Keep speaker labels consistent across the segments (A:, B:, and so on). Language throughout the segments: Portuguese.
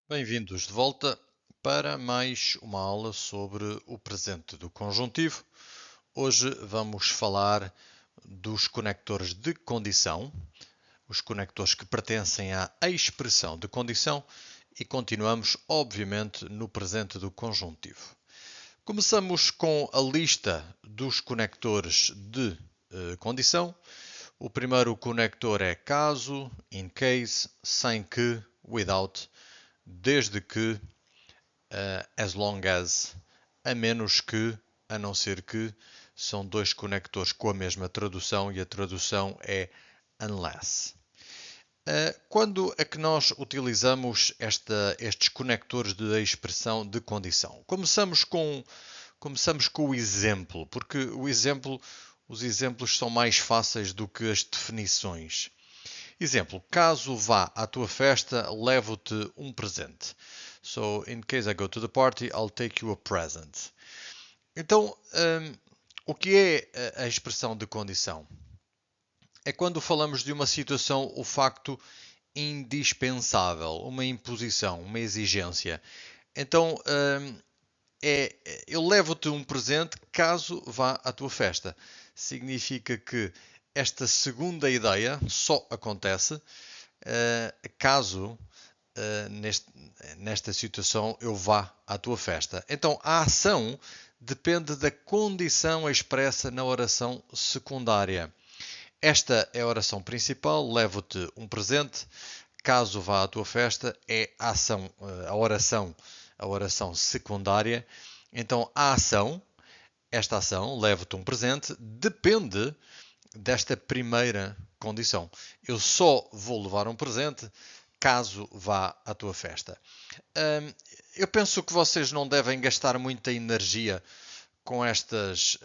A: Bem-vindos de volta para mais uma aula sobre o presente do conjuntivo. Hoje vamos falar dos conectores de condição, os conectores que pertencem à expressão de condição e continuamos, obviamente, no presente do conjuntivo. Começamos com a lista dos conectores de condição. O primeiro conector é caso, in case, sem que, without, desde que, as long as, a menos que, a não ser que, são dois conectores com a mesma tradução e a tradução é unless. Quando é que nós utilizamos estes conectores de expressão de condição? Começamos com o exemplo, porque os exemplos são mais fáceis do que as definições. Exemplo, caso vá à tua festa, levo-te um presente. So, in case I go to the party, I'll take you a present. Então, o que é a expressão de condição? É quando falamos de uma situação, o facto indispensável, uma imposição, uma exigência. Então, eu levo-te um presente caso vá à tua festa. Significa que esta segunda ideia só acontece caso nesta situação eu vá à tua festa. Então a ação depende da condição expressa na oração secundária. Esta é a oração principal, levo-te um presente, caso vá à tua festa, é a ação, a oração secundária. Então a ação, esta ação, levo-te um presente, depende desta primeira condição. Eu só vou levar um presente caso vá à tua festa. Eu penso que vocês não devem gastar muita energia com estas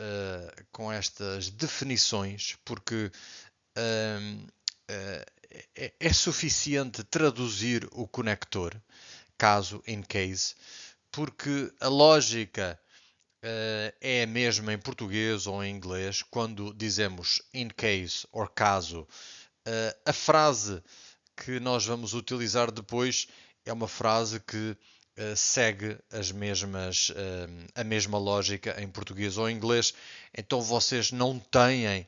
A: definições, porque é suficiente traduzir o conector, caso, in case, porque a lógica é a mesma em português ou em inglês quando dizemos in case ou caso. A frase que nós vamos utilizar depois é uma frase que segue a mesma lógica em português ou em inglês. Então vocês não têm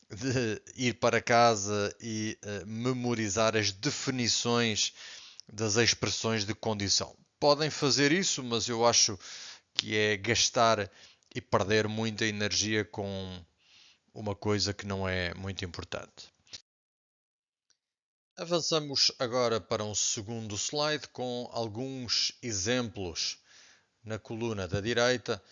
A: de ir para casa e memorizar as definições das expressões de condição. Podem fazer isso, mas eu acho que é gastar e perder muita energia com uma coisa que não é muito importante. Avançamos agora para um segundo slide com alguns exemplos na coluna da direita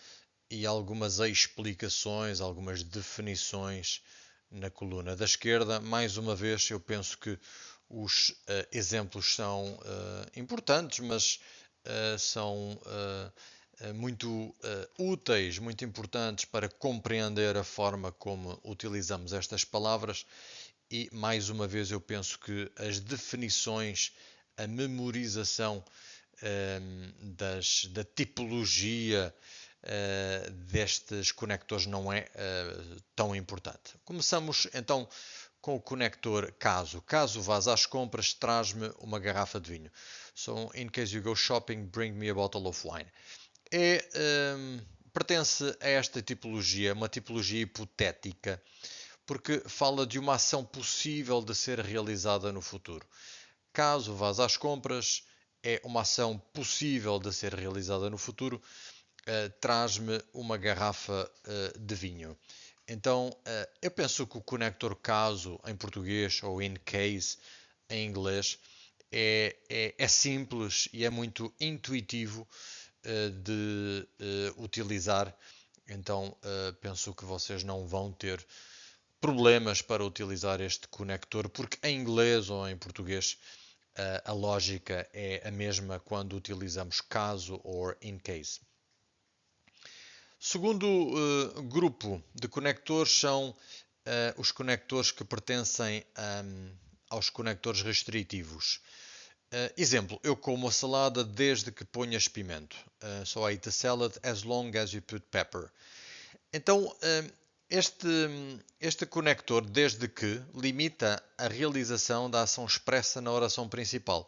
A: e algumas explicações, algumas definições na coluna da esquerda. Mais uma vez, eu penso que os exemplos são importantes, mas são muito úteis, muito importantes para compreender a forma como utilizamos estas palavras. E mais uma vez, eu penso que as definições, a memorização da tipologia destes conectores não é tão importante. Começamos então com o conector caso. Caso vás às compras, traz-me uma garrafa de vinho. So, in case you go shopping, bring me a bottle of wine. Pertence a esta tipologia, uma tipologia hipotética, porque fala de uma ação possível de ser realizada no futuro. Caso vás às compras, é uma ação possível de ser realizada no futuro. Traz-me uma garrafa de vinho. Então, eu penso que o conector caso em português ou in case em inglês é simples e é muito intuitivo de utilizar. Então, penso que vocês não vão ter problemas para utilizar este conector, porque em inglês ou em português a lógica é a mesma quando utilizamos caso ou in case. Segundo grupo de conectores são os conectores que pertencem aos conectores restritivos. Exemplo, eu como a salada desde que ponhas pimento. So I eat a salad as long as you put pepper. Então, este conector, desde que, limita a realização da ação expressa na oração principal.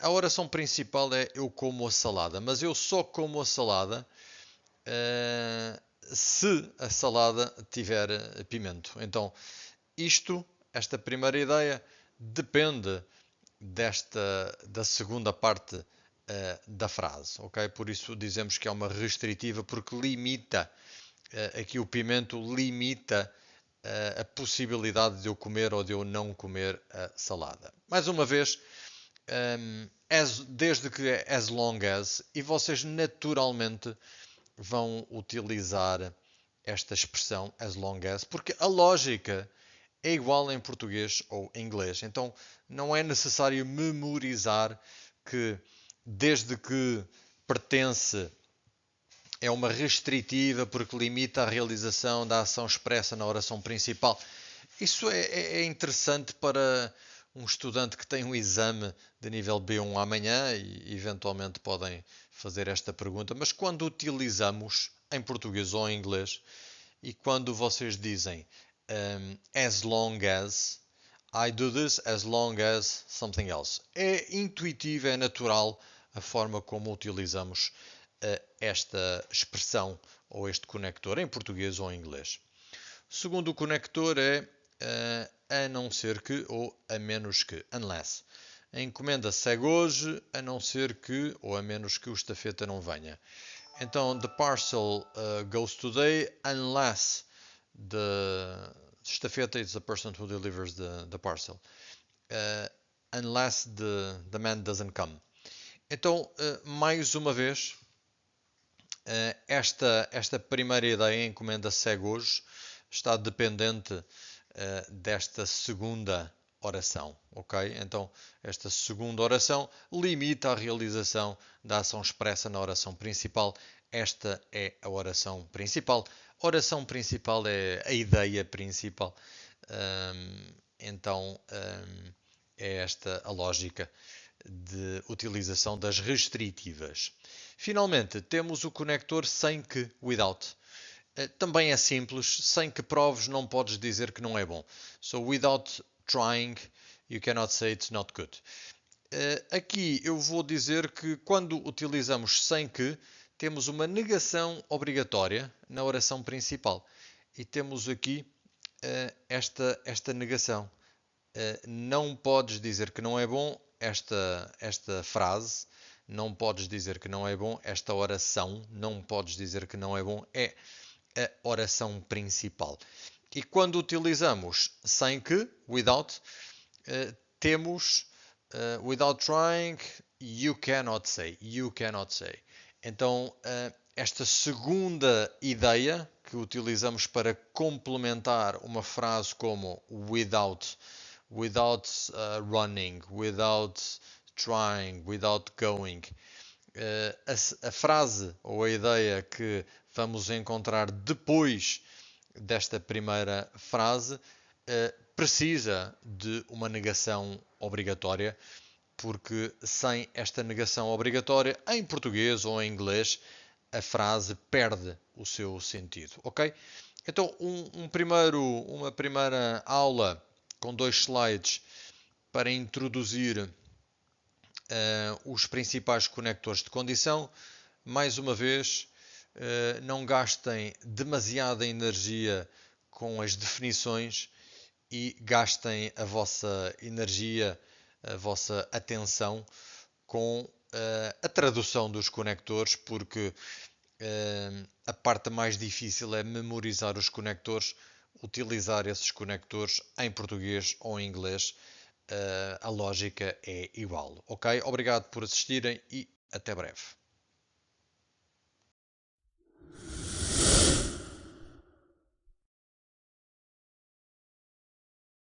A: a oração principal é eu como a salada, mas eu só como a salada se a salada tiver pimento. Então, esta primeira ideia, depende da segunda parte da frase, ok? Por isso dizemos que é uma restritiva, porque limita, aqui o pimento limita a possibilidade de eu comer ou de eu não comer a salada. Mais uma vez, desde que é as long as, e vocês naturalmente vão utilizar esta expressão as long as, porque a lógica é igual em português ou em inglês. Então não é necessário memorizar que desde que pertence é uma restritiva porque limita a realização da ação expressa na oração principal. Isso é interessante para um estudante que tem um exame de nível B1 amanhã e eventualmente podem fazer esta pergunta. Mas quando utilizamos em português ou em inglês e quando vocês dizem as long as, I do this as long as something else. É intuitivo, é natural a forma como utilizamos esta expressão ou este conector em português ou em inglês. O segundo conector é a não ser que ou a menos que, unless. A encomenda segue hoje, a não ser que ou a menos que o estafeta não venha. Então, the parcel goes today unless the estafeta is the person who delivers the parcel. Unless the man doesn't come. Então, mais uma vez, esta primeira ideia, a encomenda segue hoje, está dependente desta segunda oração, ok? Então, esta segunda oração limita a realização da ação expressa na oração principal. Esta é a oração principal. A oração principal é a ideia principal. Então, é esta a lógica de utilização das restritivas. Finalmente, temos o conector sem que, without. Também é simples, sem que proves não podes dizer que não é bom. So, without trying, you cannot say it's not good. Aqui eu vou dizer que quando utilizamos sem que, temos uma negação obrigatória na oração principal. E temos aqui esta negação. Não podes dizer que não é bom esta frase, não podes dizer que não é bom, esta oração, não podes dizer que não é bom, é a oração principal. E quando utilizamos sem que, without, temos without trying, you cannot say. Então, esta segunda ideia que utilizamos para complementar uma frase como without running, without trying, without going. A frase ou a ideia que vamos encontrar depois desta primeira frase precisa de uma negação obrigatória, porque sem esta negação obrigatória, em português ou em inglês, a frase perde o seu sentido, ok? Então, uma primeira aula com 2 slides para introduzir os principais conectores de condição. Mais uma vez, não gastem demasiada energia com as definições e gastem a vossa energia, a vossa atenção com a tradução dos conectores, porque a parte mais difícil é memorizar os conectores, utilizar esses conectores em português ou em inglês. A lógica é igual, ok? Obrigado por assistirem e até breve.